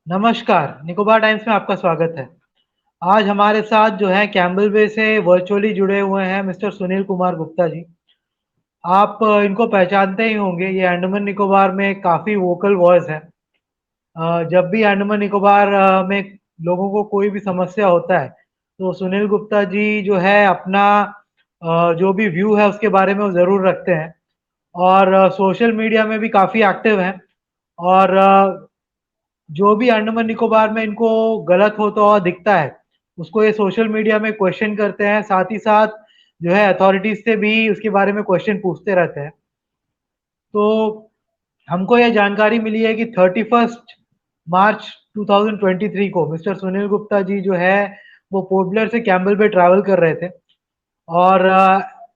नमस्कार, निकोबार टाइम्स में आपका स्वागत है। आज हमारे साथ जो है कैम्पबेल बे से वर्चुअली जुड़े हुए हैं मिस्टर सुनील कुमार गुप्ता जी। आप इनको पहचानते ही होंगे, ये अंडमान निकोबार में काफ़ी वोकल वॉइस है। जब भी अंडमान निकोबार में लोगों को कोई भी समस्या होता है, तो सुनील गुप्ता जी जो है अपना जो भी व्यू है उसके बारे में वो ज़रूर रखते हैं और सोशल मीडिया में भी काफ़ी एक्टिव हैं और जो भी अंडमान निकोबार में इनको गलत होता हुआ दिखता है, उसको ये सोशल मीडिया में क्वेश्चन करते हैं, साथ ही साथ जो है अथॉरिटीज़ से भी उसके बारे में क्वेश्चन पूछते रहते हैं। तो हमको ये जानकारी मिली है कि 31st मार्च 2023 को मिस्टर सुनील गुप्ता जी जो है, वो पोर्ट ब्लेयर से कैम्पबेल बे ट्रैवल कर रहे थे और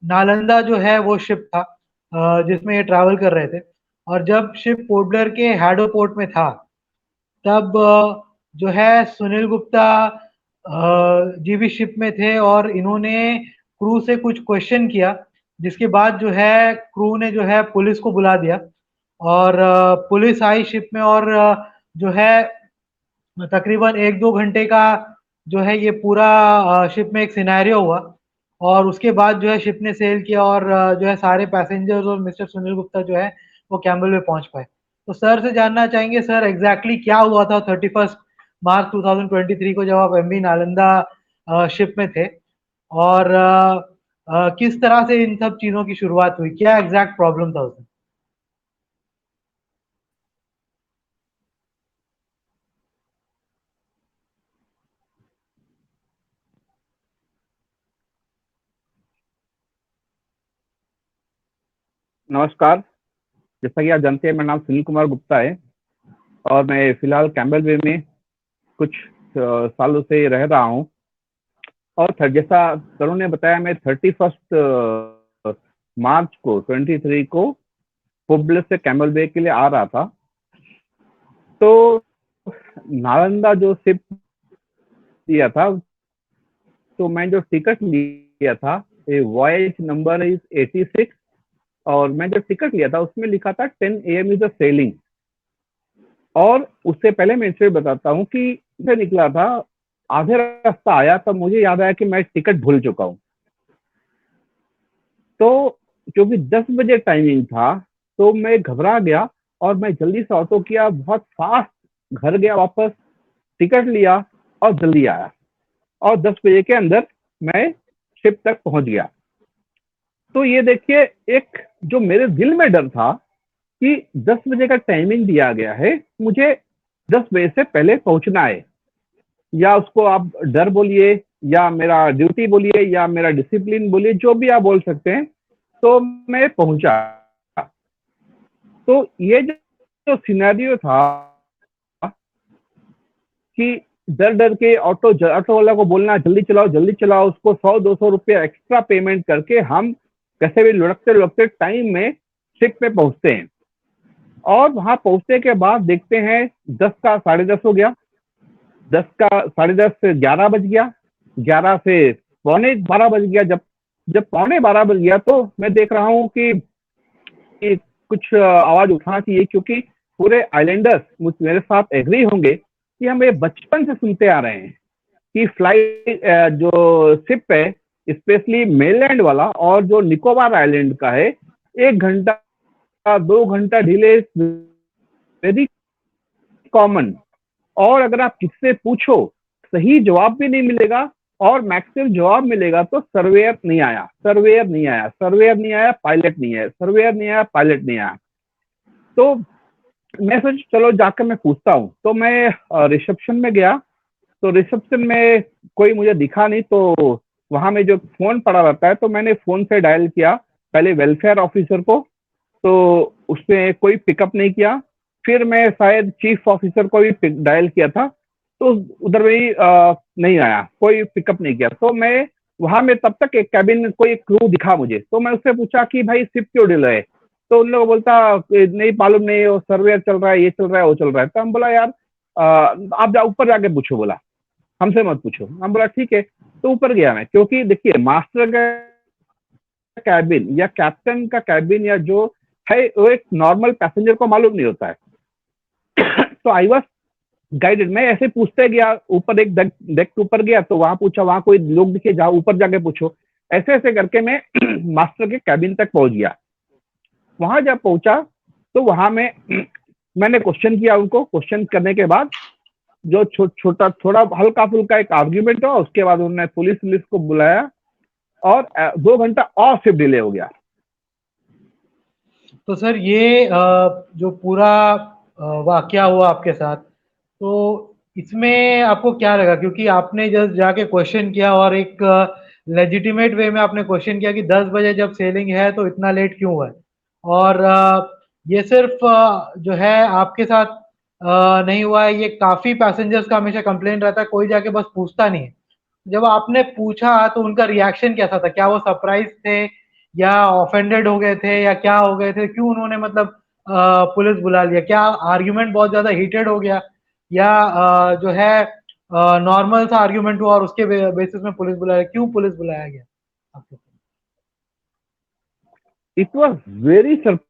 नालंदा जो है वो शिप था जिसमें ये ट्रैवल कर रहे थे और जब शिप पोर्ट ब्लेयर के हैडो पोर्ट में था, तब जो है सुनील गुप्ता जी भी शिप में थे और इन्होंने क्रू से कुछ क्वेश्चन किया, जिसके बाद जो है क्रू ने जो है पुलिस को बुला दिया और पुलिस आई शिप में और जो है तकरीबन 1-2 घंटे का जो है ये पूरा शिप में एक सिनेरियो हुआ और उसके बाद जो है शिप ने सेल किया और जो है सारे पैसेंजर्स और मिस्टर सुनील गुप्ता जो है वो कैम्पबेल बे पहुँच पाए। तो सर से जानना चाहेंगे सर एग्ज़ैक्टली क्या हुआ था 31st मार्च 2023 को जब आप एमवी नालंदा शिप में थे और किस तरह से इन सब चीज़ों की शुरुआत हुई? क्या एग्ज़ैक्ट प्रॉब्लम था उसमें? नमस्कार। जैसा कि आप जानते हैं, मेरा नाम सुनील कुमार गुप्ता है और मैं फिलहाल कैम्पबेल बे में कुछ सालों से रह रहा हूँ। और जैसा तरुण ने बताया, मैं 31st मार्च को 23 को पोर्ट से कैम्पबेल बे के लिए आ रहा था। तो नालंदा जो शिप लिया था, तो मैं जो टिकट लिया था, वॉयज नंबर इज 86 और मैं जो टिकट लिया था उसमें लिखा था 10 AM इज अ सेलिंग। और उससे पहले मैं इसे बताता हूँ कि इसे निकला था, आधे रास्ता आया तब मुझे याद आया कि मैं टिकट भूल चुका हूँ। तो क्योंकि 10 बजे टाइमिंग था, तो मैं घबरा गया और मैं जल्दी से ऑटो किया, बहुत फास्ट घर गया वापस, टिकट लिया और जल्दी आया और 10 बजे के अंदर मैं शिप तक पहुंच गया। तो ये देखिए, एक जो मेरे दिल में डर था कि 10 बजे का टाइमिंग दिया गया है, मुझे 10 बजे से पहले पहुंचना है, या उसको आप डर बोलिए या मेरा ड्यूटी बोलिए या मेरा डिसिप्लिन बोलिए, जो भी आप बोल सकते हैं। तो मैं पहुंचा। तो ये जो सिनेरियो था कि डर डर के ऑटो वाला को बोलना जल्दी चलाओ, उसको 100-200 रुपये एक्स्ट्रा पेमेंट करके हम कैसे भी लुढ़कते लुढ़कते टाइम में शिप पे पहुंचते हैं। और वहां पहुंचने के बाद देखते हैं 10 का 10:30 हो गया, 10 का 10:30 से 11 बज गया, 11 से पौने 12 बज गया। जब जब पौने 12 बज गया तो मैं देख रहा हूँ कि कुछ आवाज उठाना चाहिए, क्योंकि पूरे आइलैंडर्स मेरे साथ एग्री होंगे कि हम ये बचपन से सुनते आ रहे हैं कि फ्लाइट जो शिप है, स्पेशली मेनलैंड वाला और जो निकोबार आइलैंड का है, 1 घंटा 2 घंटा डिले वेरी कॉमन। और अगर आप किससे पूछो, सही जवाब भी नहीं मिलेगा और मैक्सिमम जवाब मिलेगा तो सर्वेयर नहीं आया, सर्वेयर नहीं आया, सर्वेयर नहीं आया, पायलट नहीं आया, सर्वेयर नहीं आया, पायलट नहीं आया। तो मैं सोच चलो जाकर मैं पूछता हूँ। तो मैं रिसेप्शन में गया, तो रिसेप्शन में कोई मुझे दिखा नहीं। तो वहां में जो फोन पड़ा रहता है, तो मैंने फोन से डायल किया पहले वेलफेयर ऑफिसर को, तो उसने कोई पिकअप नहीं किया। फिर मैं शायद चीफ ऑफिसर को भी डायल किया था, तो उधर भी नहीं आया, कोई पिकअप नहीं किया। तो मैं वहां में तब तक एक कैबिन कोई क्रू दिखा मुझे, तो मैं उससे पूछा कि भाई शिप क्यों डिले है। तो उन लोगों बोलता नहीं मालूम, नहीं वो सर्वेयर चल रहा है, ये चल रहा है, वो चल रहा है। तो हम बोला यार आप ऊपर जाके पूछो, बोला हमसे मत पूछो। हम बोला ठीक है। तो ऊपर गया मैं, क्योंकि देखिए मास्टर का कैबिन या कैप्टन का कैबिन या जो है वो एक नॉर्मल पैसेंजर को मालूम नहीं होता है। तो आई वॉज गाइडेड, मैं ऐसे पूछते गया, ऊपर एक डेक के ऊपर गया तो वहां पूछा, वहां कोई लोग दिखे, जाओ ऊपर जाके पूछो, ऐसे ऐसे करके मैं मास्टर के कैबिन तक पहुंच गया। वहां जब पहुंचा तो वहां में मैंने क्वेश्चन किया उनको। क्वेश्चन करने के बाद जो छोटा थोड़ा हल्का फुल्का एक आर्ग्यूमेंट हुआ, उसके बाद उन्होंने पुलिस को बुलाया और 2 घंटा और फिर डिले हो गया। तो सर ये जो पूरा वाकया हुआ आपके साथ, तो इसमें आपको क्या लगा? क्योंकि आपने जस्ट जाके क्वेश्चन किया और एक लेजिटिमेट वे में आपने क्वेश्चन किया कि 10 बजे जब सेलिंग है तो इतना लेट क्यों हुआ है? और ये सिर्फ जो है आपके साथ नहीं हुआ है, ये काफ़ी पैसेंजर्स का हमेशा कंप्लेन रहता है, कोई जाके बस पूछता नहीं है। जब आपने पूछा तो उनका रिएक्शन कैसा था? क्या वो सरप्राइज़ थे या ऑफेंडेड हो गए थे या क्या हो गए थे? क्यों उन्होंने मतलब पुलिस बुला लिया? क्या आर्ग्यूमेंट बहुत ज़्यादा हीटेड हो गया या जो है नॉर्मल सा आर्ग्यूमेंट हुआ और उसके बेसिस में पुलिस बुलाया? क्यों पुलिस बुलाया गया आपको? इट वॉज वेरी सरप्राइजिंग,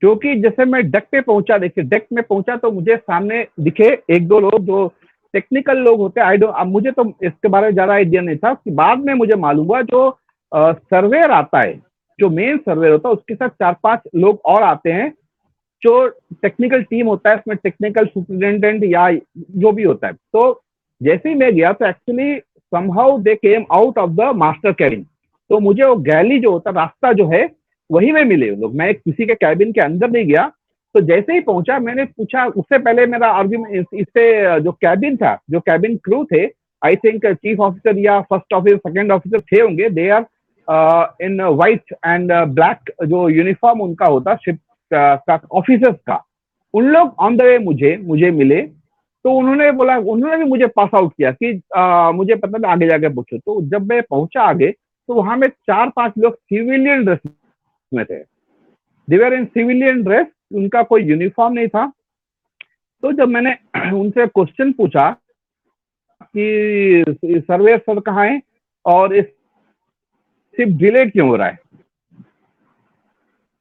क्योंकि जैसे मैं डेक पे पहुंचा, देखिए डेक में पहुंचा तो मुझे सामने दिखे एक दो लोग जो टेक्निकल लोग होते हैं। आई डोंट, अब मुझे तो इसके बारे में ज्यादा आइडिया नहीं था कि बाद में मुझे मालूम हुआ जो सर्वेयर आता है, जो मेन सर्वेयर होता है, उसके साथ 4-5 लोग और आते हैं। जो टेक्निकल टीम होता है उसमें टेक्निकल सुपरिटेंडेंट या जो भी होता है। तो जैसे ही मैं गया तो actually somehow they came out of the master cabin, तो मुझे वो गैली जो होता रास्ता जो है वही में मिले लोग। मैं किसी के कैबिन के अंदर नहीं गया। तो जैसे ही पहुंचा मैंने पूछा, उससे पहले मेरा आर्ग्यूमेंट इससे जो कैबिन था, जो कैबिन क्रू थे, आई थिंक चीफ ऑफिसर या फर्स्ट ऑफिसर सेकंड ऑफिसर थे होंगे, they are in white and black, जो यूनिफॉर्म उनका होता शिप का ऑफिसर्स का, उन लोग ऑन द वे मुझे मिले। तो उन्होंने बोला, उन्होंने भी मुझे पास आउट किया कि मुझे पता नहीं, आगे जाके पूछो। तो जब मैं पहुंचा आगे तो वहां में 4-5 लोग सिविलियन ड्रेस में थे। दे वर इन सिविलियन ड्रेस, उनका कोई यूनिफॉर्म नहीं था। तो जब मैंने उनसे क्वेश्चन पूछा कि सर्वेयर सर कहाँ है और इस सिर्फ डिले क्यों हो रहा है,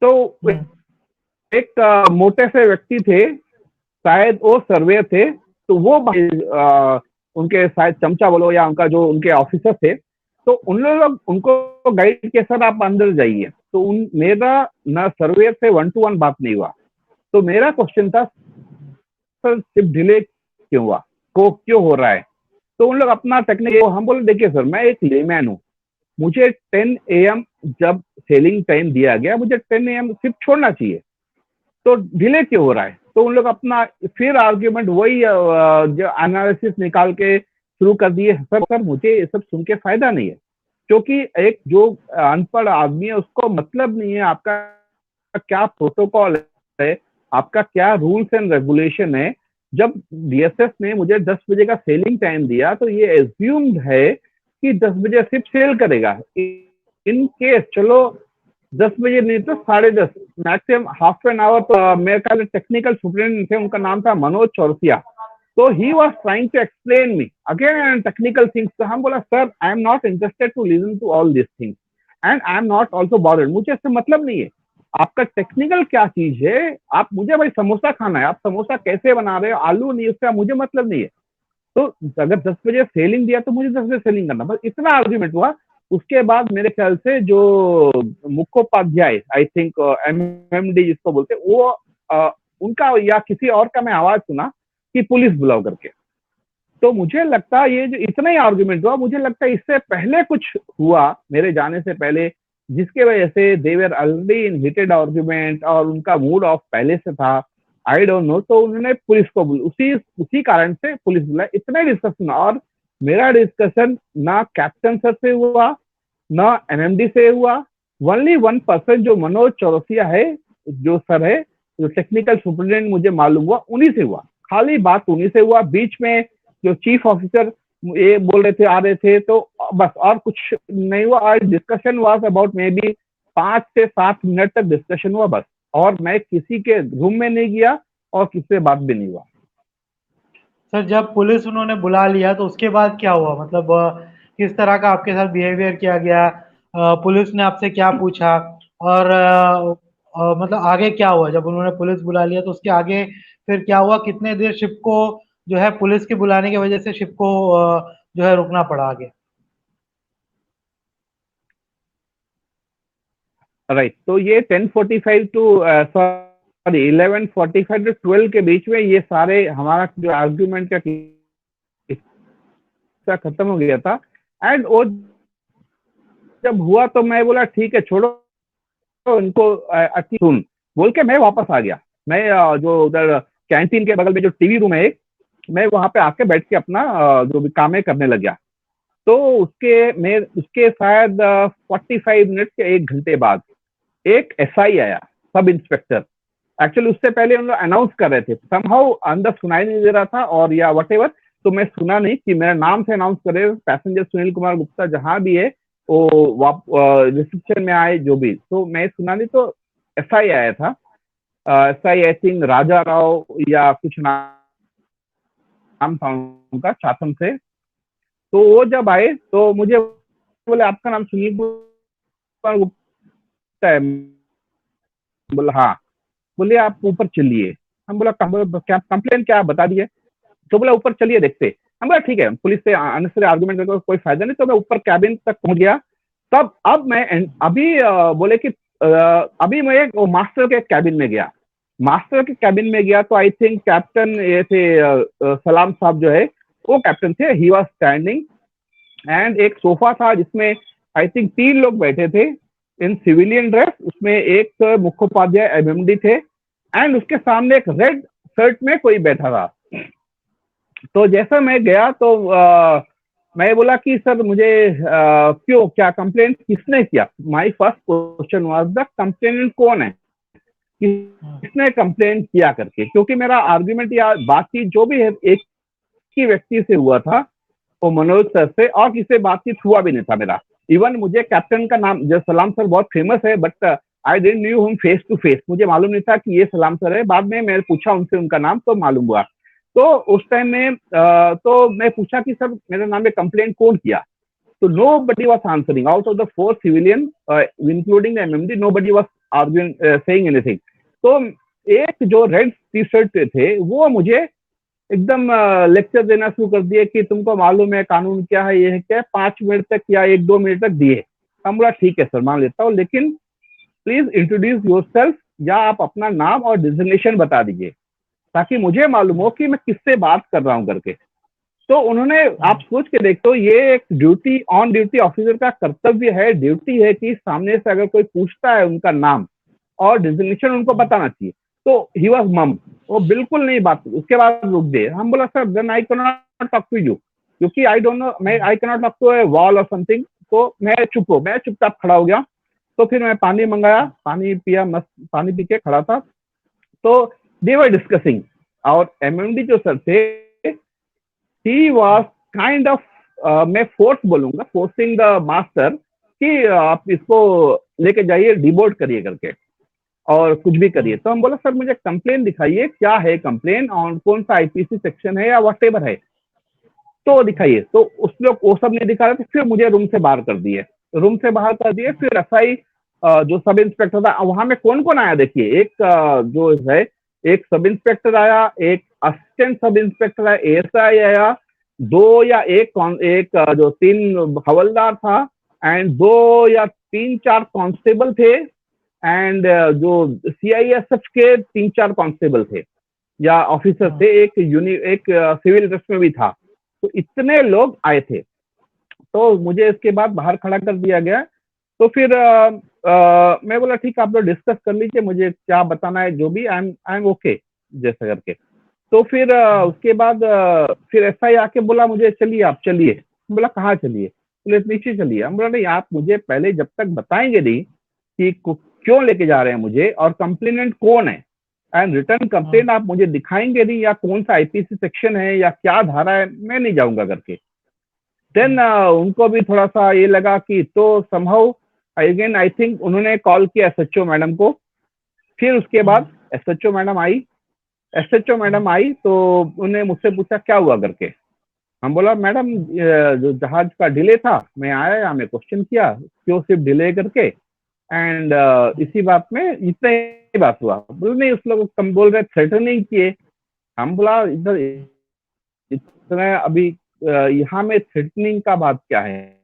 तो एक मोटे से व्यक्ति थे, शायद वो सर्वेयर थे। तो वो उनके शायद चमचा बोलो या उनका जो उनके ऑफिसर थे, तो उन लोग उनको गाइड किया, सर आप अंदर जाइए। तो मेरा ना सर्वेयर से 1-to-1 बात नहीं हुआ। तो मेरा क्वेश्चन था, सर सिर्फ डिले क्यों हुआ, को क्यों हो रहा है? तो उन लोग अपना टेक्निक, हम बोले देखिए सर, मैं एक लेमैन हूँ, मुझे 10 AM जब सेलिंग टाइम दिया गया, मुझे 10 AM सिर्फ छोड़ना चाहिए, तो डिले क्यों हो रहा है? तो उन लोग अपना फिर आर्ग्यूमेंट वही जो एनालिसिस निकाल के शुरू कर दिए। सर मुझे ये सब सुन के फायदा नहीं है, क्योंकि एक जो अनपढ़ आदमी है उसको मतलब नहीं है आपका क्या प्रोटोकॉल है, आपका क्या रूल्स एंड रेगुलेशन है। जब डीएसएस ने मुझे 10 बजे का सेलिंग टाइम दिया तो ये एज्यूम्ड है कि 10 बजे सिर्फ सेल करेगा। इन केस चलो 10 बजे नहीं तो 10:30, मैक्सिमम हाफ एन आवर। तो मेरे ख्याल टेक्निकल सुपरिटेंडेंट थे, उनका नाम था मनोज चौरसिया। तो he was trying to explain me again technical things. तो हम बोला, sir I am not interested to listen to all this things and I am not also bothered, मुझे इससे मतलब नहीं है आपका टेक्निकल क्या चीज है। आप मुझे भाई समोसा खाना है, आप समोसा कैसे बना रहे हो, आलू नहीं, उसका मुझे मतलब नहीं है। तो अगर 10 बजे सेलिंग दिया तो मुझे 10 बजे सेलिंग करना, बस इतना आर्ग्यूमेंट हुआ। उसके बाद मेरे ख्याल से जो मुखोपाध्याय, आई थिंक MMD जिसको बोलते, वो उनका या किसी और का मैं आवाज सुना कि पुलिस बुलाओ करके। तो मुझे लगता ये जो इतना ही आर्ग्यूमेंट हुआ, मुझे लगता है इससे पहले कुछ हुआ मेरे जाने से पहले, जिसके वजह से they were already in heated argument और उनका मूड ऑफ पहले से था। I don't know. तो उन्होंने पुलिस को उसी कारण से पुलिस बुलाया। इतना ही डिस्कशन, और मेरा डिस्कशन ना कैप्टन सर से हुआ ना एमएमडी से हुआ। ओनली 1% जो मनोज चौरसिया है, जो सर है, जो टेक्निकल सुपरिटेंडेंट, मुझे मालूम हुआ उन्हीं से हुआ, खाली बात उन्हीं से हुआ। बीच में जो चीफ ऑफिसर ये बोल रहे थे, आ रहे थे, तो बस और कुछ नहीं हुआ। और discussion was about may be 5 से 7 मिनट तक डिस्कशन हुआ बस। और मैं किसी के रूम में नहीं गया और किसी से बात भी नहीं हुआ। सर जब पुलिस उन्होंने बुला लिया तो उसके बाद क्या हुआ? मतलब किस तरह का आपके साथ बिहेवियर किया गया? पुलिस ने आपसे क्या पूछा? और मतलब आगे क्या हुआ जब उन्होंने पुलिस बुला लिया तो उसके आगे फिर क्या हुआ, कितने देर शिप को जो है पुलिस के बुलाने की वजह से शिप को जो है रुकना पड़ा आगे? राइट, तो ये 10:45 टू सॉरी 11:45 टू 12 के बीच में ये सारे हमारा जो आर्ग्यूमेंट का किस्सा खत्म हो गया था। एंड वो जब हुआ तो मैं बोला ठीक है छोड़ो इनको, अच्छी सुन बोल के मैं वापस आ गया। मैं जो उधर कैंटीन के बगल में जो टीवी रूम है, मैं वहां पे आके बैठ के अपना जो भी काम है करने लग गया। तो उसके शायद 45 मिनट के 1 घंटे बाद एक एसआई आया, सब इंस्पेक्टर। एक्चुअली उससे पहले उन लोग अनाउंस कर रहे थे, समहाउ अंदर सुनाई नहीं दे रहा था और या वट एवर, तो मैं सुना नहीं कि मेरा नाम से अनाउंस करे पैसेंजर सुनील कुमार गुप्ता जहां भी है वो रिसेप्शन में आए जो भी, तो मैं सुना नहीं। तो एसआई आया था, एसआई आई थिंक राजा राव या कुछ नाम था उनका, चाथम से। तो वो जब आए तो मुझे बोले आपका नाम सुनील कुमार गुप्ता है? बोला हाँ। बोले आप ऊपर चलिए। हम बोला क्या कंप्लेन क्या बता दिए? तो बोला ऊपर चलिए देखते। हम बोला ठीक है, पुलिस से अननेसेसरी आर्गुमेंट करके कोई फायदा नहीं। तो मैं ऊपर कैबिन तक पहुंच गया। तब अब मैं अभी बोले कि अभी मैं एक मास्टर के कैबिन में गया। मास्टर के कैबिन में गया तो आई थिंक कैप्टन ये थे सलाम साहब जो है, वो कैप्टन थे। ही वॉज स्टैंडिंग एंड एक सोफा था जिसमें आई थिंक 3 लोग बैठे थे इन सिविलियन ड्रेस। उसमें एक मुखोपाध्याय एमएमडी थे एंड उसके सामने एक रेड शर्ट में कोई बैठा था। तो जैसा मैं गया तो मैं बोला कि सर मुझे क्यों, क्या कंप्लेंट किसने किया? My first question was the complainant कौन है, किसने कंप्लेंट किया करके। क्योंकि मेरा आर्ग्यूमेंट या बातचीत जो भी है एक ही व्यक्ति से हुआ था, वो मनोज सर से, और किसी बातचीत हुआ भी नहीं था मेरा। इवन मुझे कैप्टन का नाम, जो सलाम सर बहुत फेमस है, but I didn't knew him face to face. मुझे मालूम नहीं था कि ये सलाम सर है। बाद में मैंने पूछा उनसे उनका नाम तो मालूम हुआ। तो उस टाइम में तो मैं पूछा कि सर मेरे नाम में कंप्लेंट कौन किया? तो nobody was answering out of the 4 civilian including the MMD, nobody was arguing saying anything. तो एक जो रेड टी शर्ट थे वो मुझे एकदम लेक्चर देना शुरू कर दिए कि तुमको मालूम है कानून क्या है, ये है क्या है। 5 मिनट तक या 1-2 मिनट तक दिए। हम बोला ठीक है सर मान लेता हूँ, लेकिन प्लीज इंट्रोड्यूस योरसेल्फ, या आप अपना नाम और डिजिग्नेशन बता दीजिए ताकि मुझे मालूम हो कि मैं किससे बात कर रहा हूँ करके। तो उन्होंने, आप सोच के देखो, ये एक ड्यूटी ऑन ड्यूटी ऑफिसर का कर्तव्य है, ड्यूटी है कि सामने से अगर कोई पूछता है उनका नाम और डिजिग्नेशन उनको बताना चाहिए। तो ही वॉज मम, वो बिल्कुल नहीं बात। उसके बाद रुक गए। हम बोला sir then I can not talk to you, क्योंकि आई डोंट नो, मैं I can not talk to a wall और समथिंग। तो मैं चुपचाप खड़ा हो गया। तो फिर मैं पानी मंगाया, पानी पिया, मस्त पानी पी के खड़ा था। तो दे वर डिस्कसिंग, और एमएमडी जो सर थे, ही वॉज काइंड ऑफ, मैं फोर्स बोलूंगा, फोर्सिंग द मास्टर कि आप इसको लेके जाइए, डिबोर्ड करिए करके और कुछ भी करिए। तो हम बोला सर मुझे कंप्लेन दिखाइए, क्या है कंप्लेन और कौन सा आईपीसी सेक्शन है या वट एवर है, तो दिखाइए। तो उस लोग वो सब नहीं दिखा रहे थे। फिर मुझे रूम से बाहर कर दिए, रूम से बाहर कर दिए। फिर एसआई जो सब इंस्पेक्टर था, वहां में कौन कौन आया देखिए, एक जो है एक सब इंस्पेक्टर आया, एक असिस्टेंट सब इंस्पेक्टर आया, एएसआई आया, दो या एक जो 3 हवलदार था, एंड 2 या 3-4 कांस्टेबल थे, एंड जो सीआईएसएफ के 3-4 कांस्टेबल थे या ऑफिसर थे, एक सिविल ड्रेस में भी था। तो इतने लोग आए थे। तो मुझे इसके बाद बाहर खड़ा कर दिया गया। तो फिर मैं बोला ठीक है आप लोग डिस्कस कर लीजिए, मुझे क्या बताना है जो भी, आई एम ओके जैसा करके। तो फिर उसके बाद फिर एसआई आके बोला मुझे चलिए आप चलिए। बोला कहाँ चलिए? बोले नीचे चलिए। हम बोला नहीं, आप मुझे पहले जब तक बताएंगे नहीं कि क्यों लेके जा रहे हैं मुझे और कंप्लेनेंट कौन है, एंड रिटर्न कंप्लेन आप मुझे दिखाएंगे नहीं, या कौन सा आईपीसी सेक्शन है या क्या धारा है, मैं नहीं जाऊंगा करके। देन उनको भी थोड़ा सा ये लगा कि, तो समहाउ अगेन आई थिंक उन्होंने कॉल किया एसएचओ मैडम को। फिर उसके बाद एसएचओ मैडम आई तो उन्होंने मुझसे पूछा क्या हुआ करके। हम बोला मैडम जो जहाज का डिले था, मैं आया यहाँ में क्वेश्चन किया क्यों सिर्फ डिले करके, एंड इसी बात में इतना ही बात हुआ। बोले नहीं, उस लोग कम बोल रहे थ्रेटनिंग किए। हम बोला इधर इतना अभी यहाँ में थ्रेटनिंग का बात क्या है,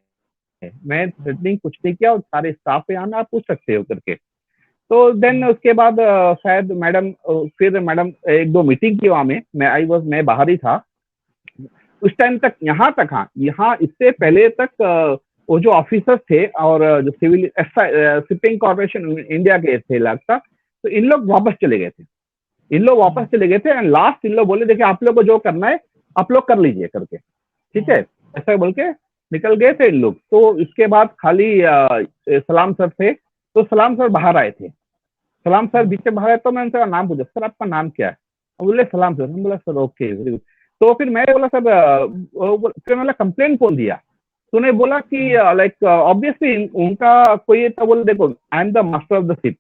मैं थ्रेटनिंग कुछ नहीं किया और सारे स्टाफ पे आना आप पूछ सकते हो करके। तो देन उसके बाद शायद मैडम फिर मैडम एक दो मीटिंग की वहां में, मैं बाहर ही था उस टाइम तक। यहाँ तक, हाँ, यहाँ इससे पहले तक वो जो ऑफिसर्स थे और जो सिविल शिपिंग कॉर्पोरेशन इंडिया के थे लगता, तो इन लोग वापस चले गए थे। इन लोग वापस चले गए थे एंड लास्ट इन लोग बोले देखिए आप लोग को जो करना है आप लोग कर लीजिए करके, ठीक है, ऐसा बोल के निकल गए थे इन लोग। तो इसके बाद खाली सलाम सर थे, तो सलाम सर बाहर आए थे। सलाम सर बीच में बाहर आए तो मैं उनका नाम पूछा, सर आपका नाम क्या है? बोले सलाम सर। हम बोला सर ओके वेरी गुड। तो फिर मैं बोला सर फिर मैंने कंप्लेंट कौन दिया? तो उन्हें बोला कि लाइक ऑब्वियसली उनका कोई था, बोले देखो I am the master of the ship,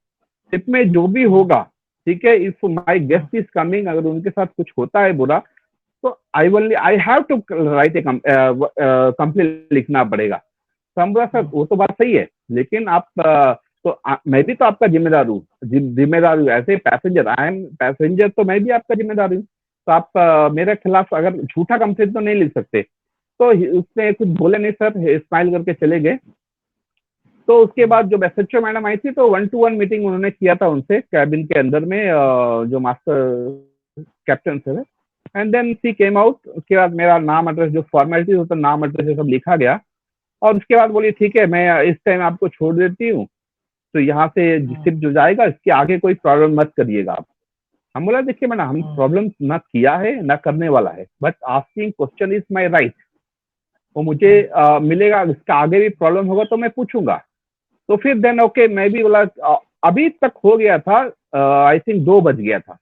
ship में जो भी होगा, ठीक है, if my guest is coming, अगर उनके साथ कुछ होता है बुरा तो I have to write a complaint, लिखना पड़ेगा। तो हम बोला सर वो तो बात सही है, लेकिन आप मैं भी तो आपका जिम्मेदार हूँ, जिम्मेदार हूँ ऐसे पैसेंजर, आई एम पैसेंजर, तो मैं भी आपका जिम्मेदार हूँ। तो आप मेरे खिलाफ अगर झूठा कंप्लेंट तो नहीं लिख सकते। तो उसने कुछ बोले नहीं सर, स्माइल करके चले गए। तो उसके बाद जब एसएचओ मैडम आई थी तो 1-to-1 मीटिंग उन्होंने किया था उनसे कैबिन के अंदर में, जो मास्टर कैप्टन थे। And then she came out. उसके बाद मेरा नाम एड्रेस, जो फॉर्मेलिटी होता है नाम एड्रेस सब लिखा गया। और उसके बाद बोली ठीक है मैं इस टाइम आपको छोड़ देती हूँ, तो यहाँ से शिप जो जाएगा इसके आगे कोई प्रॉब्लम मत करिएगा आप। हम बोला देखिए मैडम हम प्रॉब्लम ना किया है ना करने वाला है, but asking question is my right. वो मुझे मिलेगा, इसका आगे भी प्रॉब्लम होगा तो मैं पूछूंगा। तो फिर देन ओके मैं भी बोला अभी तक हो गया था, आई थिंक 2 बज गया था,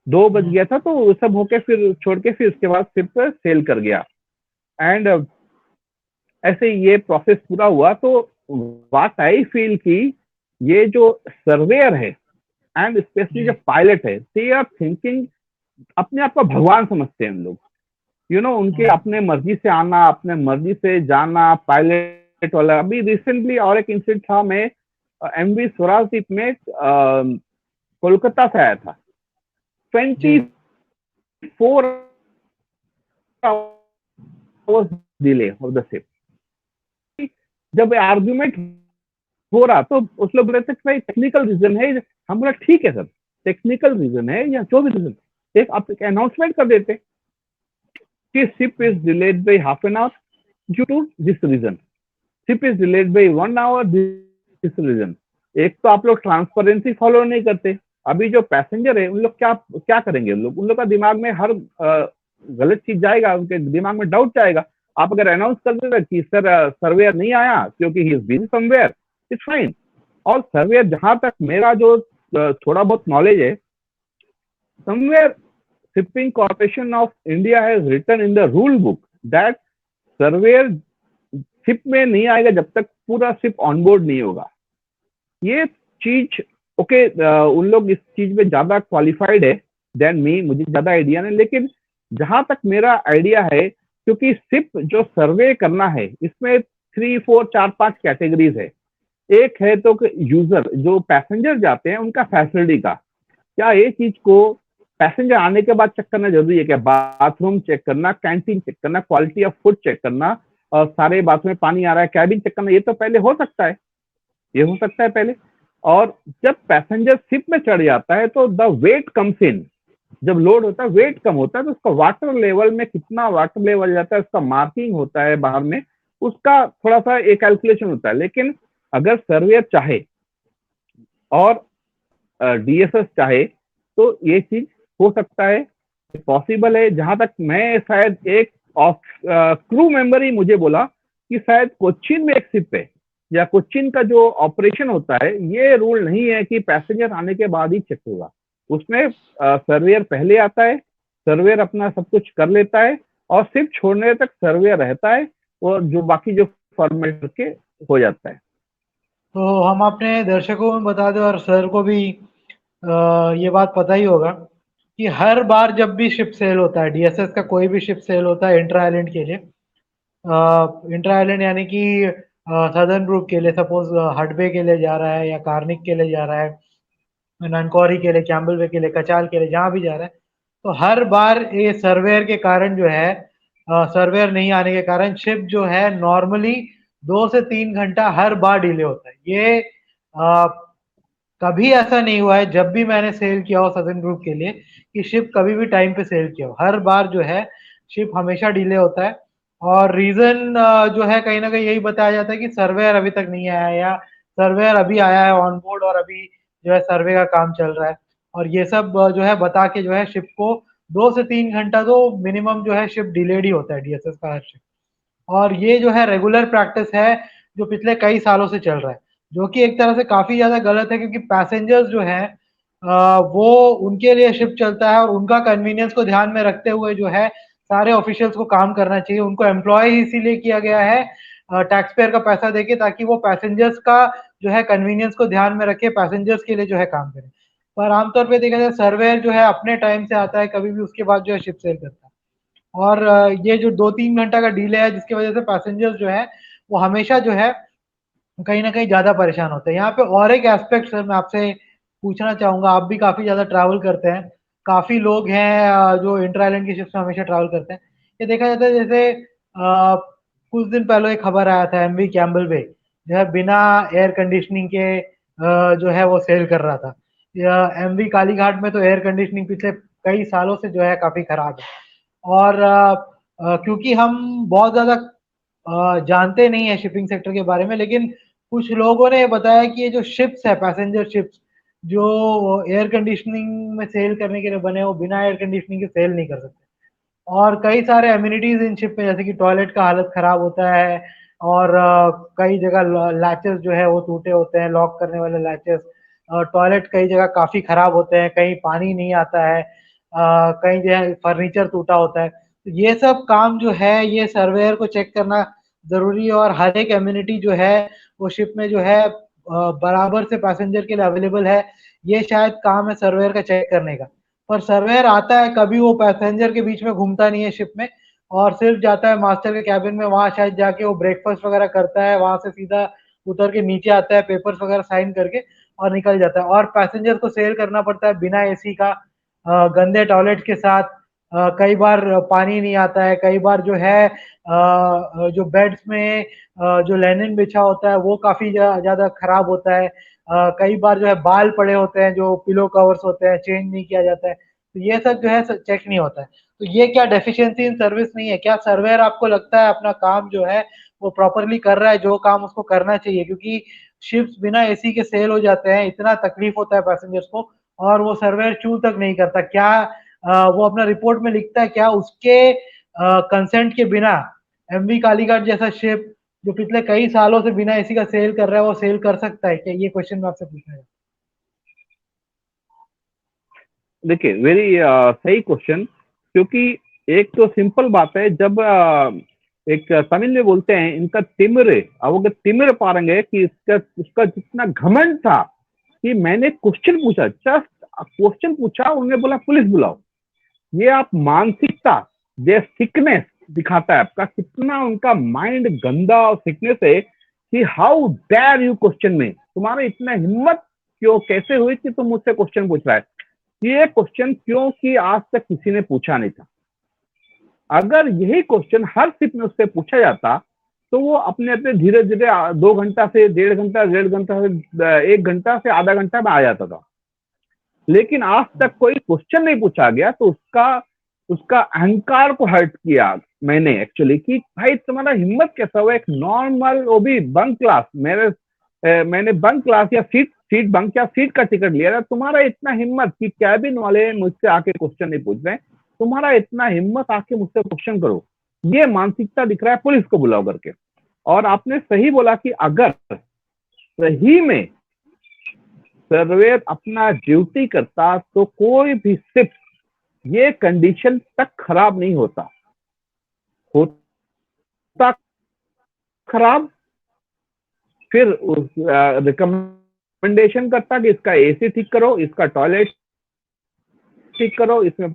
2 बज गया था। तो वो सब होके फिर छोड़ के फिर उसके बाद शिप सेल कर गया। एंड ऐसे ये प्रोसेस पूरा हुआ। तो व्हाट आई फील कि ये जो सर्वेयर है एंड स्पेशली जो पायलट है, दे आर थिंकिंग, अपने आप को भगवान समझते हैं हम लोग, उनके अपने मर्जी से आना, अपने मर्जी से जाना, पायलट वाला। अभी रिसेंटली और एक इंसिडेंट था, मैं एमवी स्वराजदीप में कोलकाता से आया था, 24 hours delay of the ship. जब आर्ग्यूमेंट हो रहा तो उस लोग बोले थे भाई टेक्निकल रीजन है। हम बोला ठीक है सर, टेक्निकल रीजन है या जो भी रीजन, एक आप अनाउंसमेंट कर देते कि ship is delayed by half an hour due to this reason, ship is delayed by 1 hour this reason. एक तो आप लोग ट्रांसपेरेंसी फॉलो नहीं करते। अभी जो पैसेंजर है उन लोग क्या क्या करेंगे, उन लोग का दिमाग में हर गलत चीज जाएगा, उनके दिमाग में डाउट जाएगा। आप अगर अनाउंस कर देते कि सर सर्वेयर नहीं आया क्योंकि he is busy somewhere, it's fine. और सर्वेयर, जहां तक मेरा जो थोड़ा बहुत नॉलेज है, somewhere shipping corporation of India has written in the rule book that surveyor ship में नहीं आएगा जब तक पूरा शिप ऑनबोर्ड नहीं होगा। ये चीज ओके, उन लोग इस चीज में ज्यादा क्वालिफाइड है देन मी, मुझे ज्यादा आइडिया नहीं। लेकिन जहां तक मेरा आइडिया है, क्योंकि शिप जो सर्वे करना है इसमें 3, 4, 4, 5 कैटेगरीज है। एक है तो यूजर, जो पैसेंजर जाते हैं उनका फैसिलिटी का, क्या ये चीज को पैसेंजर आने के बाद चेक करना जरूरी है क्या? बाथरूम चेक करना, कैंटीन चेक करना, क्वालिटी ऑफ फूड चेक करना, और सारे बाथरूम में पानी आ रहा है, कैबिन चेक करना, ये तो पहले हो सकता है, ये हो सकता है पहले। और जब पैसेंजर शिप में चढ़ जाता है तो द वेट कम्स इन, जब लोड होता है वेट कम होता है, तो उसका वाटर लेवल में कितना वाटर लेवल जाता है उसका मार्किंग होता है बाहर में, उसका थोड़ा सा एक कैलकुलेशन होता है। लेकिन अगर सर्वेयर चाहे और डीएसएस चाहे तो ये चीज हो सकता है, पॉसिबल है। जहां तक मैं, शायद एक क्रू मेंबर ही मुझे बोला कि शायद कोच्चिन में एक शिप है, या कोच्चिन का जो ऑपरेशन होता है, ये रूल नहीं है कि पैसेंजर आने के बाद ही चेक होगा। उसमें सर्वेयर पहले आता है, सर्वेयर अपना सब कुछ कर लेता है और सिर्फ छोड़ने तक सर्वेयर रहता है, और जो बाकी जो फॉर्मेट करके हो जाता है। तो हम अपने दर्शकों में बता दें और सर को भी ये बात पता ही होगा कि हर बार जब भी शिप सेल होता है, डीएसएस का कोई भी शिप सेल होता है इंट्रा आइलैंड के लिए, इंट्रा आइलैंड यानी कि सदर्न ग्रुप के लिए, सपोज हडबे के लिए जा रहा है या कार्निक के लिए जा रहा है, ननकौरी के लिए, कैम्बल वे के लिए, कचाल के लिए, जहाँ भी जा रहा है, तो हर बार ये सर्वेयर के कारण जो है, सर्वेयर नहीं आने के कारण शिप जो है नॉर्मली 2 से 3 घंटा हर बार डिले होता है। ये कभी ऐसा नहीं हुआ है जब भी मैंने सेल किया हो सदर्न ग्रुप के लिए कि शिप कभी भी टाइम पे सेल किया हो। हर बार जो है शिप हमेशा डिले होता है, और रीजन जो है कहीं ना कहीं यही बताया जाता है कि सर्वेयर अभी तक नहीं आया, या सर्वेयर अभी आया है ऑन बोर्ड और अभी जो है सर्वे का काम चल रहा है। और ये सब जो है बता के जो है शिप को 2 से 3 घंटा तो मिनिमम जो है शिप डिलेड ही होता है, डीएसएस का हर शिप। और ये जो है रेगुलर प्रैक्टिस है जो पिछले कई सालों से चल रहा है, जो कि एक तरह से काफी ज्यादा गलत है, क्योंकि पैसेंजर्स जो है वो उनके लिए शिप चलता है और उनका कन्वीनियंस को ध्यान में रखते हुए जो है सारे ऑफिशियल्स को काम करना चाहिए। उनको एम्प्लॉय ही इसीलिए किया गया है टैक्स पेयर का पैसा देके, ताकि वो पैसेंजर्स का जो है कन्वीनियंस को ध्यान में रखे, पैसेंजर्स के लिए जो है काम करे। पर आमतौर पे देखा जाए सर्वेयर जो है अपने टाइम से आता है कभी भी, उसके बाद जो है शिप सेल करता है। और ये जो 2-3 घंटा का डिले है जिसकी वजह से पैसेंजर्स जो है वो हमेशा जो है कहीं न कहीं ज़्यादा परेशान होते हैं। यहाँ पे और एक एस्पेक्ट सर मैं आपसे पूछना चाहूँगा, आप भी काफ़ी ज़्यादा ट्रैवल करते हैं, काफ़ी लोग हैं जो इंटर आइलैंड की शिप्स में हमेशा ट्रैवल करते हैं। ये देखा जाता है जैसे कुछ दिन पहले एक खबर आया था एमवी कैम्पबेल वे जो है बिना एयर कंडीशनिंग के जो है वो सेल कर रहा था। या एमवी कालीघाट में तो एयर कंडीशनिंग पिछले कई सालों से जो है काफ़ी खराब है। और क्योंकि हम बहुत ज़्यादा जानते नहीं है शिपिंग सेक्टर के बारे में, लेकिन कुछ लोगों ने बताया कि ये जो शिप्स है, पैसेंजर शिप्स, जो एयर कंडीशनिंग में सेल करने के लिए बने, वो बिना एयर कंडीशनिंग के सेल नहीं कर सकते। और कई सारे एमिनिटीज इन शिप में, जैसे कि टॉयलेट का हालत खराब होता है, और कई जगह लैचेस जो है वो टूटे होते हैं, लॉक करने वाले लैचेस। टॉयलेट कई जगह काफी खराब होते हैं, कहीं पानी नहीं आता है, कहीं जो है फर्नीचर टूटा होता है। तो ये सब काम जो है ये सर्वेयर को चेक करना जरूरी है, और हर एक एम्यूनिटी जो है वो शिप में जो है बराबर से पैसेंजर के लिए अवेलेबल है। ये शायद काम है सर्वेयर का चेक करने का। पर सर्वेयर आता है, कभी वो पैसेंजर के बीच में घूमता नहीं है शिप में, और सिर्फ जाता है मास्टर के कैबिन में, वहां शायद जाके वो ब्रेकफास्ट वगैरह करता है, वहां से सीधा उतर के नीचे आता है, पेपर्स वगैरह साइन करके और निकल जाता है। और पैसेंजर को सेल करना पड़ता है बिना एसी का, गंदे टॉयलेट के साथ। कई बार पानी नहीं आता है, कई बार जो है जो बेड्स में जो लेनिन बिछा होता है वो काफी ज्यादा खराब होता है। कई बार जो है बाल पड़े होते हैं, जो पिलो कवर्स होते हैं चेंज नहीं किया जाता है। तो ये सब जो है चेक नहीं होता है। तो ये क्या डेफिशिएंसी इन सर्विस नहीं है? क्या सर्वेयर आपको लगता है अपना काम जो है वो प्रॉपरली कर रहा है, जो काम उसको करना चाहिए? क्योंकि शिप्स बिना एसी के सेल हो जाते हैं, इतना तकलीफ होता है पैसेंजर्स को, और वो सर्वेयर चू तक नहीं करता। क्या वो अपना रिपोर्ट में लिखता है क्या उसके कंसेंट के बिना एमवी कालीघाट जैसा शिप जो पिछले कई सालों से बिना एसी का सेल कर रहा है वो सेल कर सकता है क्या? ये क्वेश्चन मैं आपसे पूछना है। देखिए वेरी सही क्वेश्चन, क्योंकि एक तो सिंपल बात है, जब एक तमिल में बोलते हैं इनका तिमिर, अवग तिमिर पारेंगे कि इसका उसका जितना घमंड था कि मैंने क्वेश्चन पूछा, जस्ट क्वेश्चन पूछा, उन्होंने बोला पुलिस बुलाओ। ये आप मानसिकता, ये सिकनेस दिखाता है आपका कितना उनका माइंड गंदा और सिकनेस है कि हाउ डेयर यू क्वेश्चन में, तुम्हारा इतना हिम्मत क्यों, कैसे हुई कि तुम मुझसे क्वेश्चन पूछ रहा है। ये क्वेश्चन क्योंकि आज तक किसी ने पूछा नहीं था। अगर यही क्वेश्चन हर शिप में उससे पूछा जाता तो वो अपने अपने धीरे धीरे 2 घंटा से 1.5 घंटा, 1.5 घंटा से 1 घंटा से आधा घंटा में आ जाता था। लेकिन आज तक कोई क्वेश्चन नहीं पूछा गया, तो उसका उसका अहंकार को हर्ट किया मैंने एक्चुअली, कि भाई तुम्हारा हिम्मत कैसा हुआ, एक नॉर्मल वो भी बंक क्लास, मैंने बंक क्लास या सीट सीट बंक या सीट का टिकट लिया था, तुम्हारा इतना हिम्मत कि कैबिन वाले मुझसे आके क्वेश्चन नहीं पूछ रहे, तुम्हारा इतना हिम्मत आके मुझसे क्वेश्चन करो। ये मानसिकता दिख रहा है पुलिस को बुलाओ करके। और आपने सही बोला कि अगर सही में सर्वेयर अपना ड्यूटी करता तो कोई भी शिप ये कंडीशन तक खराब नहीं होता होता खराब, फिर रिकमेंडेशन करता कि इसका एसी ठीक करो, इसका टॉयलेट ठीक करो, इसमें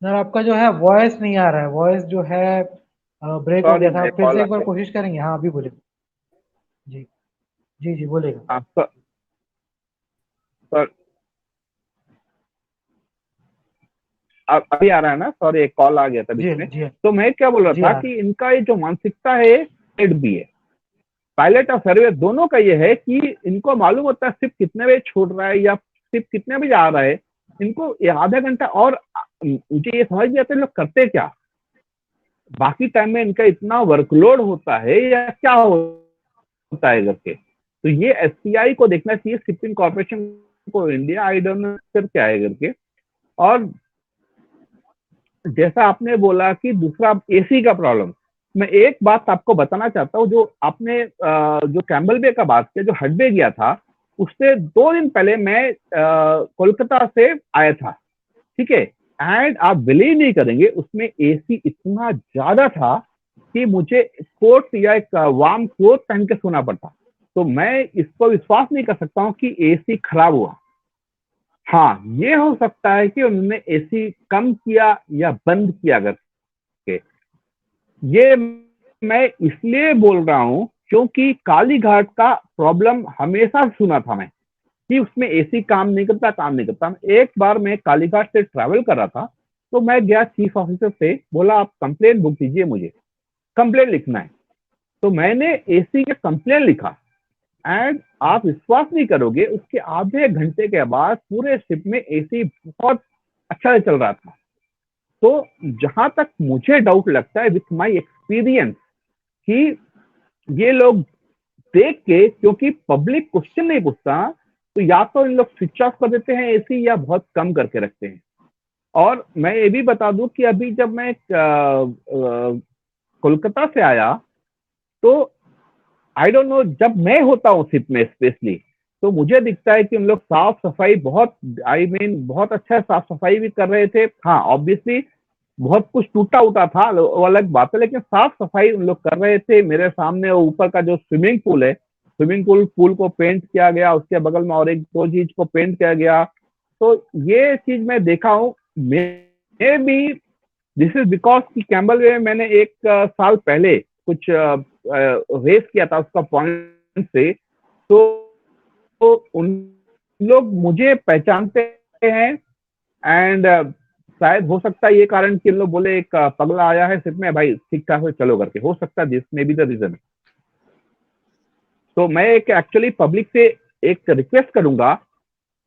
सर आपका जो है वॉइस नहीं आ रहा है, वॉइस जो है ब्रेक हो सॉरी, गया था, मेरे आप फिर कॉल से आ एक बार गया। कोशिश करेंगे? हाँ, अभी बोलिए। जी, जी, जी, बोलिएगा। आपका सर अभी आ रहा है ना? सॉरी, एक कॉल आ गया था बीच जी, में। जी, तो मैं क्या बोल रहा जी, था आ रहा कि इनका ये जो मानसिकता है, पेड भी है, पायलट और सर्वे दोनों का ये है कि इनको मालूम होता है सिर्फ कितने बजे छोड़ रहा है या सिर्फ कितने बजे आ रहा है। इनको ये आधा घंटा और मुझे ये समझ नहीं आता लोग करते क्या। बाकी टाइम में इनका इतना वर्कलोड होता है या क्या होता है करके। तो ये एससीआई को देखना चाहिए, शिपिंग कॉर्पोरेशन को, India I don't no sir क्या है करके। और जैसा आपने बोला कि दूसरा एसी का प्रॉब्लम, मैं एक बात आपको बताना चाहता हूँ। जो आपने जो कैम्बल बे का बात किया, जो हडबे गया था, उससे 2 दिन पहले मैं कोलकाता से आया था, ठीक है। एंड आप बिलीव नहीं करेंगे, उसमें एसी इतना ज्यादा था कि मुझे कोट या एक वार्म क्लोथ पहन के सोना पड़ता। तो मैं इसको विश्वास नहीं कर सकता हूँ कि एसी खराब हुआ। हाँ, ये हो सकता है कि उन्होंने एसी कम किया या बंद किया करके। ये मैं इसलिए बोल रहा हूँ क्योंकि कालीघाट का प्रॉब्लम हमेशा सुना था मैं कि उसमें एसी काम नहीं करता। एक बार मैं कालीघाट से ट्रैवल कर रहा था, तो मैं गया चीफ ऑफिसर से, बोला आप कंप्लेन बुक दीजिए, मुझे कंप्लेन लिखना है। तो मैंने एसी का कंप्लेन लिखा। एंड आप विश्वास नहीं करोगे, उसके आधे घंटे के बाद पूरे शिप में एसी बहुत अच्छा से चल रहा था। तो जहां तक मुझे डाउट लगता है विथ माय एक्सपीरियंस कि ये लोग देख के, क्योंकि पब्लिक क्वेश्चन नहीं पूछता, तो या तो इन लोग स्विच ऑफ कर देते हैं एसी या बहुत कम करके रखते हैं। और मैं ये भी बता दूं कि अभी जब मैं कोलकाता से आया, तो आई डोंट नो, जब मैं होता हूँ शिप में स्पेशली, तो मुझे दिखता है कि उन लोग साफ सफाई बहुत, आई मीन बहुत अच्छा साफ सफाई भी कर रहे थे। हाँ, ऑब्वियसली बहुत कुछ टूटा उटा था, वो अलग बात है, लेकिन साफ सफाई उन लोग कर रहे थे। मेरे सामने वो ऊपर का जो स्विमिंग पूल है, स्विमिंग पूल को पेंट किया गया, उसके बगल में और एक दो चीज को पेंट किया गया। तो ये चीज मैं देखा हूँ। May be this is because कि कैम्बल वे में मैंने एक साल पहले कुछ रेस किया था उसका पॉइंट से। तो, तो उन लोग मुझे पहचानते हैं। एंड शायद हो सकता है ये कारण कि इन लोग बोले एक पगला आया है सिर्फ में, भाई ठीक ठाक से चलो करके, हो सकता है this may be the reason. तो मैं एक एक्चुअली पब्लिक से एक रिक्वेस्ट करूंगा,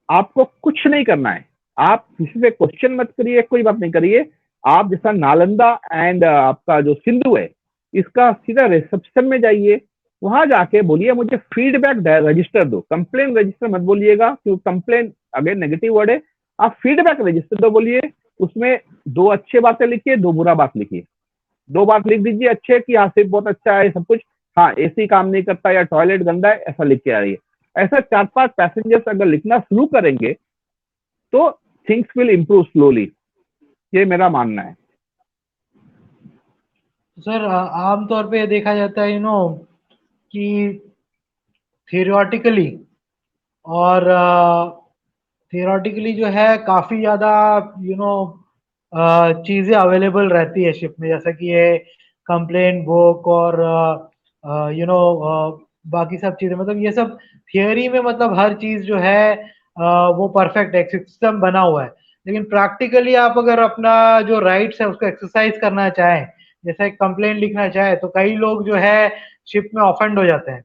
आपको कुछ नहीं करना है। आप किसी से क्वेश्चन मत करिए, कोई बात नहीं करिए। आप जैसा नालंदा एंड आपका जो सिंधु है, इसका सीधा रिसेप्शन में जाइए, वहां जाके बोलिए मुझे फीडबैक रजिस्टर दो। कंप्लेन रजिस्टर मत बोलिएगा, क्योंकि कंप्लेन अगेन नेगेटिव वर्ड है। आप फीडबैक रजिस्टर दो बोलिए। उसमें 2 अच्छे बातें लिखिए, 2 बुरा बात लिखिए। 2 बात लिख दीजिए अच्छे कि हाँ सिर्फ बहुत अच्छा है सब कुछ, हाँ एसी काम नहीं करता या टॉयलेट गंदा है, ऐसा लिख के आ रही है। ऐसा 4-5 पैसेंजर्स अगर लिखना शुरू करेंगे तो थिंग्स विल इम्प्रूव स्लोली। ये मेरा मानना है। सर आम तौर पे देखा जाता है कि थियोरेटिकली और थियोरेटिकली जो है काफ़ी ज़्यादा यू नो चीज़ें अवेलेबल रहती है शिप में, जैसा कि ये कंप्लेन बुक और यू नो बाकी सब चीज़ें, मतलब ये सब थियोरी में, मतलब हर चीज़ जो है वो परफेक्ट है, सिस्टम बना हुआ है। लेकिन प्रैक्टिकली आप अगर अपना जो राइट्स है उसको एक्सरसाइज करना चाहें, जैसे एक कंप्लेन लिखना चाहे, तो कई लोग जो है शिप में ऑफेंड हो जाते हैं।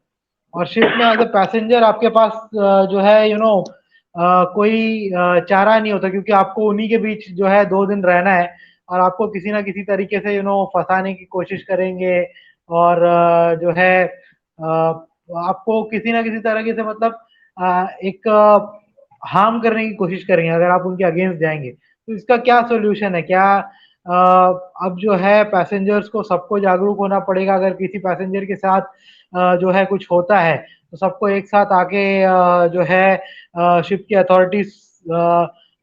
और शिप में एज ए पैसेंजर आपके पास जो है कोई चारा नहीं होता, क्योंकि आपको उन्हीं के बीच जो है 2 दिन रहना है, और आपको किसी ना किसी तरीके से फंसाने की कोशिश करेंगे, और जो है आपको किसी ना किसी तरीके से, मतलब एक हार्म करने की कोशिश करेंगे अगर आप उनके अगेंस्ट जाएंगे। तो इसका क्या सोल्यूशन है? क्या अब जो है पैसेंजर्स को, सबको जागरूक होना पड़ेगा? अगर किसी पैसेंजर के साथ जो है कुछ होता है, तो सबको एक साथ आके जो है शिप की अथॉरिटीज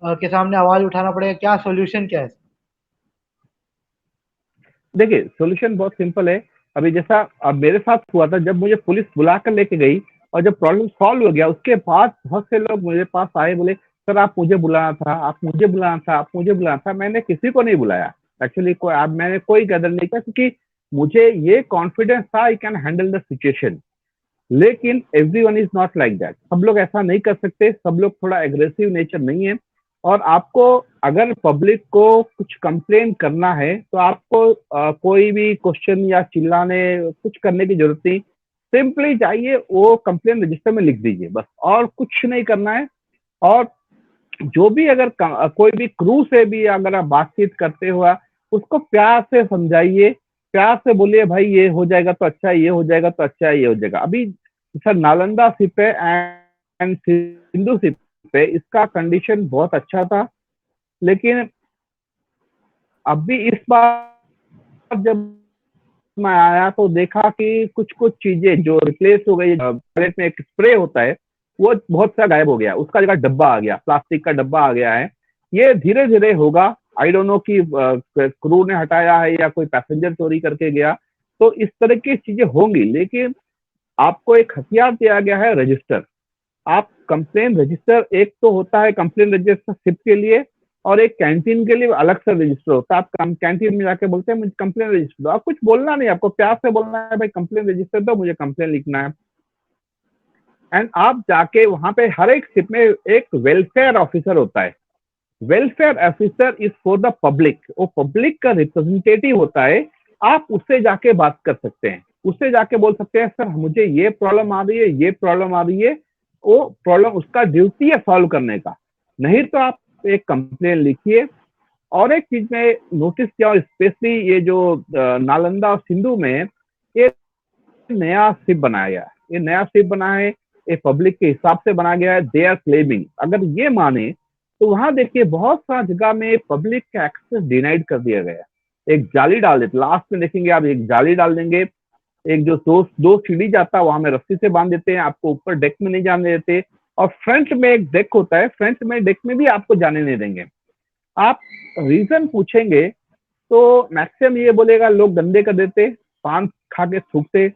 के सामने आवाज उठाना पड़ेगा? क्या सॉल्यूशन क्या है? देखिए, सॉल्यूशन बहुत सिंपल है। अभी जैसा अब मेरे साथ हुआ था, जब मुझे पुलिस बुला कर लेके गई और जब प्रॉब्लम सॉल्व हो गया, उसके बाद बहुत से लोग मेरे पास आए, बोले सर आप मुझे बुलाना था, आप मुझे बुलाना था, आप मुझे बुलाना था। मैंने किसी को नहीं बुलाया एक्चुअली, मैंने कोई गदर नहीं किया, क्योंकि मुझे ये कॉन्फिडेंस था I can handle the situation. लेकिन everyone is not like that, सब लोग ऐसा नहीं कर सकते, सब लोग थोड़ा एग्रेसिव नेचर नहीं है। और आपको अगर पब्लिक को कुछ कंप्लेन करना है तो आपको कोई भी क्वेश्चन या चिल्लाने कुछ करने की जरूरत नहीं, सिंपली जाइए वो कंप्लेन रजिस्टर में लिख दीजिए बस, और कुछ नहीं करना है। और जो भी अगर कोई भी क्रू से भी अगर आप बातचीत करते हुआ, उसको प्यार से समझाइए, प्यार से बोलिए भाई ये हो जाएगा तो अच्छा है, ये हो जाएगा तो अच्छा है, ये हो जाएगा। अभी सर नालंदा शिप है एंड सिंधु शिप पे इसका कंडीशन बहुत अच्छा था, लेकिन अभी इस बार जब मैं आया तो देखा कि कुछ कुछ चीजें जो रिप्लेस हो गई, टॉयलेट में एक स्प्रे होता है वो बहुत सा गायब हो गया, उसका जगह डब्बा आ गया, प्लास्टिक का डब्बा आ गया है। ये धीरे धीरे होगा, आई डोंट नो कि क्रू ने हटाया है या कोई पैसेंजर चोरी करके गया, तो इस तरह की चीजें होंगी। लेकिन आपको एक हथियार दिया गया है रजिस्टर, आप कंप्लेन रजिस्टर, एक तो होता है कंप्लेन रजिस्टर शिप के लिए, और एक कैंटीन के लिए अलग से रजिस्टर होता है। आप कैंटीन में जाके बोलते हैं मुझे कंप्लेन रजिस्टर दो, आप कुछ बोलना नहीं, आपको प्यार से बोलना है भाई कंप्लेन रजिस्टर दो, मुझे कंप्लेन लिखना है। एंड आप जाके वहां पे हर एक शिप में एक वेलफेयर ऑफिसर होता है, welfare officer is for the public, वो पब्लिक का रिप्रेजेंटेटिव होता है। आप उससे जाके बात कर सकते हैं, उससे जाके बोल सकते हैं सर मुझे ये प्रॉब्लम आ रही है, ये प्रॉब्लम आ रही है, वो प्रॉब्लम उसका ड्यूटी है सॉल्व करने का। नहीं तो आप एक कंप्लेन लिखिए। और एक चीज में नोटिस किया, स्पेशली ये जो नालंदा और सिंधु में ये नया शिप बनाया गया, ये नया शिप बना है, ये पब्लिक के हिसाब से बनाया गया है, दे आर क्लेमिंग। अगर ये माने तो वहां देखिए बहुत सा जगह में पब्लिक का एक्सेस डिनाइड कर दिया गया, एक जाली डाल देते, लास्ट में देखेंगे आप एक जाली डाल देंगे, एक जो दो सीढ़ी जाता है वहां में रस्सी से बांध देते हैं, आपको ऊपर डेक में नहीं जाने देते। और फ्रंट में एक डेक होता है, फ्रंट में डेक में भी आपको जाने नहीं देंगे। आप रीजन पूछेंगे तो मैक्सिमम ये बोलेगा लोग गंदे कर देते, पान खा के थूकते।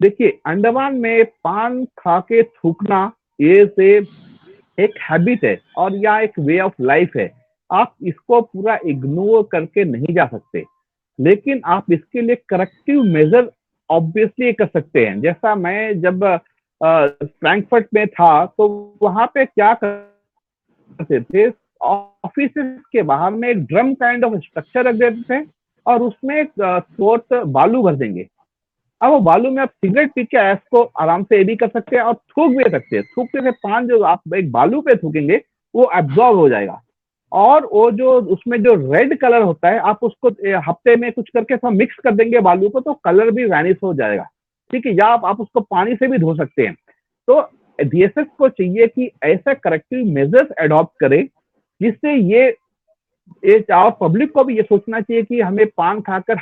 देखिए अंडमान में पान खा के थूकना ये से एक हैबिट है और या एक वे ऑफ लाइफ है, आप इसको पूरा इग्नोर करके नहीं जा सकते। लेकिन आप इसके लिए करेक्टिव मेजर ऑब्वियसली कर सकते हैं। जैसा मैं जब फ्रैंकफर्ट में था तो वहां पे क्या करते थे, ऑफिस के बाहर में एक ड्रम काइंड ऑफ स्ट्रक्चर रख देते थे और उसमें थोड़ा बालू भर देंगे। अब वो बालू में आप सिगरेट पी के ऐश को आराम से ये भी कर सकते हैं और थूक भी सकते हैं। थूकते से पान जो आप एक बालू पे थूकेंगे वो एब्जॉर्ब हो जाएगा, और वो जो उसमें जो रेड कलर होता है आप उसको हफ्ते में कुछ करके सब मिक्स कर देंगे बालू को, तो कलर भी वैनिश हो जाएगा। ठीक है, या आप उसको पानी से भी धो सकते हैं। तो डीएसएस को चाहिए कि ऐसा करेक्टिव मेजर्स एडॉप्ट करे जिससे ये और पब्लिक को भी ये सोचना चाहिए कि हमें पान खाकर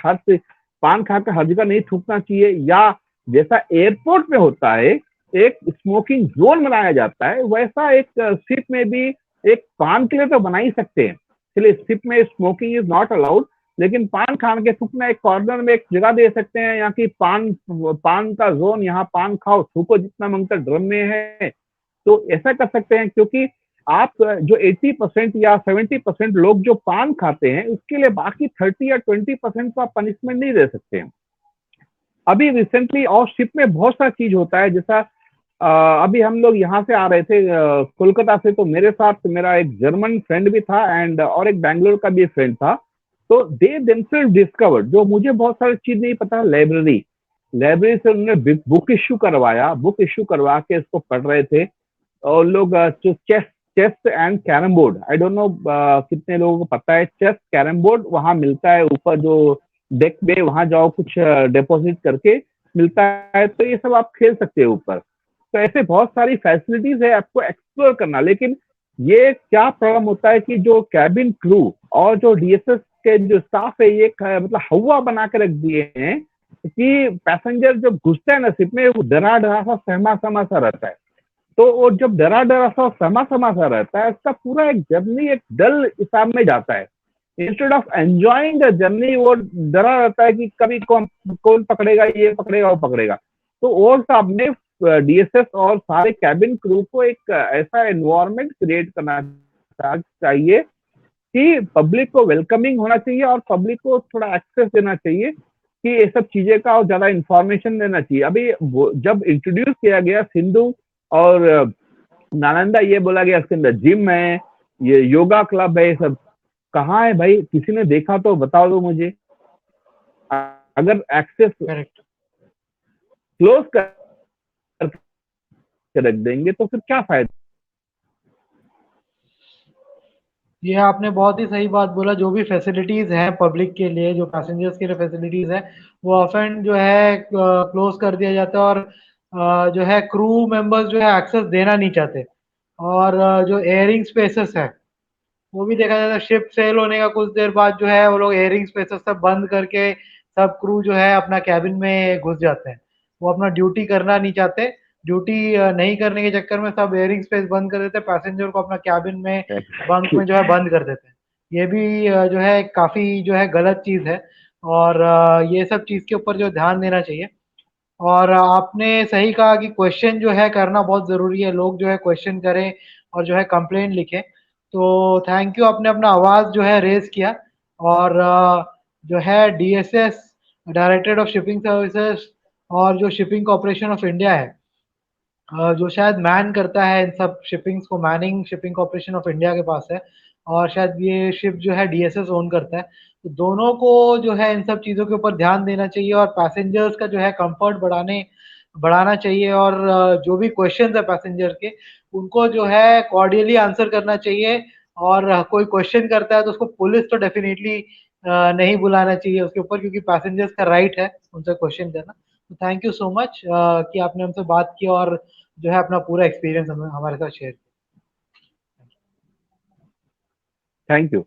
हर जगह नहीं थूकना चाहिए। या जैसा एयरपोर्ट में होता है एक स्मोकिंग जोन बनाया जाता है, वैसा एक शिप में भी एक पान के लिए तो बना ही सकते हैं। चलिए शिप में स्मोकिंग इज नॉट अलाउड, लेकिन पान खान के थूकना एक कॉर्नर में एक जगह दे सकते हैं, यहाँ की पान का जोन, यहाँ पान खाओ थूको जितना मंगता ड्रम में है, तो ऐसा कर सकते हैं। क्योंकि आप जो 80% या 70% लोग जो पान खाते हैं उसके लिए बाकी 30 या 20% का पनिशमेंट नहीं दे सकते हैं। अभी रिसेंटली और शिप में बहुत सा चीज होता है, जैसा अभी हम लोग यहाँ से आ रहे थे कोलकाता से, तो मेरे साथ मेरा एक जर्मन फ्रेंड भी था एंड और एक बैंगलोर का भी फ्रेंड था। तो दे देमसेल्फ डिस्कवर्ड, जो मुझे बहुत सारी चीज नहीं पता, लाइब्रेरी से उन्होंने बुक इश्यू करवा के इसको पढ़ रहे थे। और लोग chess and carrom board, I don't know कितने लोगों को पता है, चेस कैरम बोर्ड वहां मिलता है ऊपर जो डेक में, वहां जाओ कुछ डिपॉजिट करके मिलता है, तो ये सब आप खेल सकते हैं ऊपर। तो ऐसे बहुत सारी फैसिलिटीज है आपको एक्सप्लोर करना। लेकिन ये क्या प्रॉब्लम होता है कि जो कैबिन क्रू और जो डीएसएस के जो स्टाफ है ये मतलब हवा बना के रख दिए हैं कि पैसेंजर जब घुसता है ना शिप में वो डरा डरा सा सहमा समा सा रहता है। तो वो जब डरा डरा सा सहमा समा सा रहता है, उसका पूरा एक जर्नी एक डल हिसाब में जाता है। Instead of enjoying the journey वो डरा रहता है कि कभी कौन पकड़ेगा, ये पकड़ेगा, वो पकड़ेगा। तो वो साहब ने डीएसएस और सारे कैबिन क्रू को एक ऐसा एनवायरनमेंट क्रिएट करना चाहिए कि पब्लिक को वेलकमिंग होना चाहिए और पब्लिक को थोड़ा एक्सेस देना चाहिए कि ये सब चीजें का और ज्यादा इंफॉर्मेशन देना चाहिए। अभी जब इंट्रोड्यूस किया गया सिंधु और नालंदा, ये बोला गया इसके अंदर जिम है, ये योगा क्लब है, ये सब कहाँ है भाई? किसी ने देखा तो बताओ दो मुझे। अगर एक्सेस करेक्ट। क्लोज करके रख देंगे तो फिर क्या फायदा? ये आपने बहुत ही सही बात बोला। जो भी फैसिलिटीज हैं पब्लिक के लिए, जो पैसेंजर्स के लिए फैसिलिटीज है, वो ऑफन जो है क्लोज कर दिया जाता है। और जो है क्रू मेंबर्स जो है एक्सेस देना नहीं चाहते। और जो एयरिंग स्पेसेस है वो भी देखा जाता है। शिप सेल होने का कुछ देर बाद जो है वो लोग एयरिंग स्पेसेस सब बंद करके सब क्रू जो है अपना कैबिन में घुस जाते हैं। वो अपना ड्यूटी करना नहीं चाहते। ड्यूटी नहीं करने के चक्कर में सब एयरिंग स्पेस बंद कर देते हैं, पैसेंजर को अपना कैबिन में बंक में जो है बंद कर देते हैं। ये भी जो है काफ़ी जो है गलत चीज़ है। और ये सब चीज़ के ऊपर जो ध्यान देना चाहिए। और आपने सही कहा कि क्वेश्चन जो है करना बहुत ज़रूरी है। लोग जो है क्वेश्चन करें और जो है कंप्लेंट लिखें। तो थैंक यू, आपने अपना आवाज़ जो है रेज़ किया। और जो है DSS, directorate of shipping services, और जो शिपिंग कॉर्पोरेशन ऑफ इंडिया है, जो शायद मैन करता है इन सब शिपिंग्स को, Manning shipping corporation of India के पास है। और शायद ये शिप जो है डीएसएस ओन करता है। तो दोनों को जो है इन सब चीज़ों के ऊपर ध्यान देना चाहिए और पैसेंजर्स का जो है कंफर्ट बढ़ाना चाहिए। और जो भी क्वेश्चंस है पैसेंजर के, उनको जो है कॉर्डियली आंसर करना चाहिए। और कोई क्वेश्चन करता है तो उसको पुलिस तो डेफिनिटली नहीं बुलाना चाहिए उसके ऊपर, क्योंकि पैसेंजर्स का राइट है उनसे क्वेश्चन करना। तो थैंक यू सो मच कि आपने हमसे बात की और जो है अपना पूरा एक्सपीरियंस हमें हमारे साथ शेयर किया। Thank you.